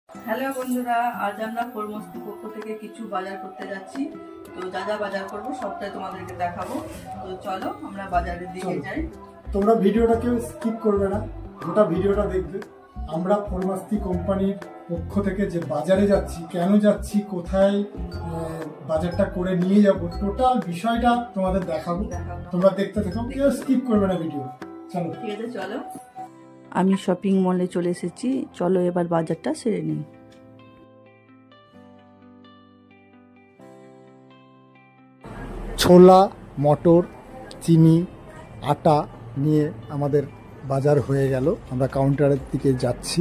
Hello বন্ধুরা, আজ আমরা ফরমস্তি পক্ষ থেকে কিছু বাজার করতে যাচ্ছি। তো যা যা বাজার করবো সবটাই তোমাদেরকে দেখাবো। তো চলো আমরা বাজারের দিকে যাই। তোমরা ভিডিওটা কেউ স্কিপ করবে না, গোটা ভিডিওটা দেখবে। আমরা ফরমাস্তি কোম্পানির পক্ষ থেকে যে বাজারে যাচ্ছি, কেন যাচ্ছি, কোথায় বাজারটা করে নিয়ে যাব, টোটাল বিষয়টা তোমাদের দেখাবো। তোমরা দেখতে থাকো, কেউ স্কিপ করবে না ভিডিও। চলো, ঠিক আছে, চলো। আমি শপিং মলে চলে এসেছি, চলো এবার বাজারটা সেরে নিই। ছোলা, মটর, চিনি, আটা নিয়ে আমাদের বাজার হয়ে গেল। আমরা কাউন্টারের দিকে যাচ্ছি।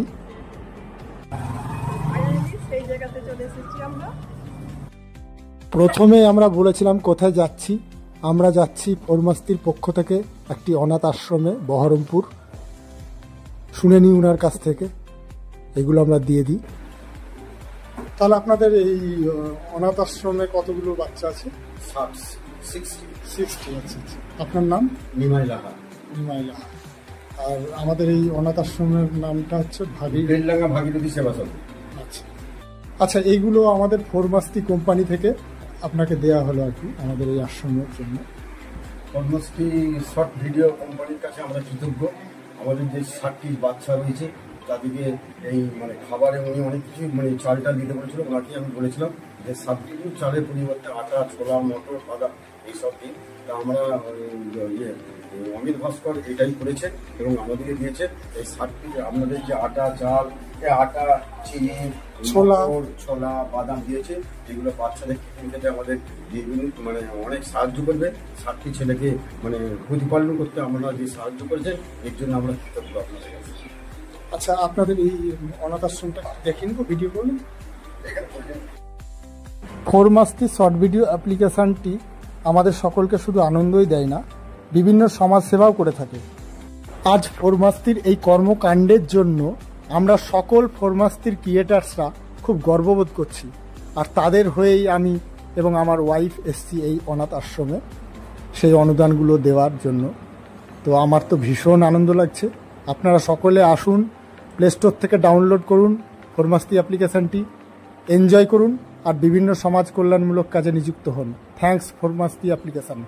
প্রথমে আমরা বলেছিলাম কোথায় যাচ্ছি। আমরা যাচ্ছি ফরমাস্তির পক্ষ থেকে একটি অনাথ আশ্রমে, বহরমপুর। শুনে নিই ওনার কাছ থেকে, এগুলো আমরা দিয়ে দিই। তাহলে আপনাদের এই অনাথ আশ্রমে কতগুলো বাচ্চা আছে? 60। আচ্ছা। আপনার নাম? নিমাই লাহা। আর আমাদের এই অনাথ আশ্রমের নামটা হচ্ছে ভাগীরথী সেবা সমিতি। আচ্ছা, এইগুলো আমাদের ফরমাস্তি কোম্পানি থেকে আপনাকে দেয়া হলো আর কি, আমাদের এই আশ্রমের জন্য। ফরমাস্তি শর্ট ভিডিও কোম্পানির কাছে আমরা কৃতজ্ঞ। আমাদের যে 60টি বাচ্চা রয়েছে তাদেরকে এই খাবারে উনি অনেক কিছু চালটা দিতে বলেছিল। ওনাকে আমি বলেছিলাম যে 7 চালের পরিবর্তে আটা, ছোলা, মটর, বাদাম এইসব দিন। তা আমরা অমিত ভাস্কর এটাই করেছেন এবং আমাদেরকে দিয়েছেন এই 60টি। আমাদের যে আটা, চাল, আটা, চিনি, ছোলা, বাদাম দিয়েছে, এগুলো বাচ্চাদের টিফিন খেতে আমাদের অনেক সাহায্য করবে। 60টি ছেলেকে প্রতিপালন করতে আমরা যে সাহায্য করেছেন, এর জন্য আমরা কৃতজ্ঞ আপনাদের কাছে। আচ্ছা, আপনাদের এই অনাথ আশ্রমটা দেখে নিব, ভিডিও করুন। ফরমাস্তি শর্ট ভিডিও অ্যাপ্লিকেশনটি আমাদের সকলকে শুধু আনন্দই দেয় না, বিভিন্ন সমাজসেবাও করে থাকে। আজ ফরমাস্তির এই কর্মকাণ্ডের জন্য আমরা সকল ফরমাস্তির ক্রিয়েটার্সরা খুব গর্ববোধ করছি। আর তাদের হয়েই আমি এবং আমার ওয়াইফ এসছি এই অনাথ আশ্রমে সেই অনুদানগুলো দেওয়ার জন্য। তো আমার তো ভীষণ আনন্দ লাগছে। আপনারা সকলে আসুন, প্লে স্টোর থেকে ডাউনলোড করুন ফরমাস্তি অ্যাপ্লিকেশনটি, এনজয় করুন আর বিভিন্ন সমাজ কল্যাণমূলক কাজে নিযুক্ত হন। থ্যাঙ্কস ফরমাস্তি অ্যাপ্লিকেশন।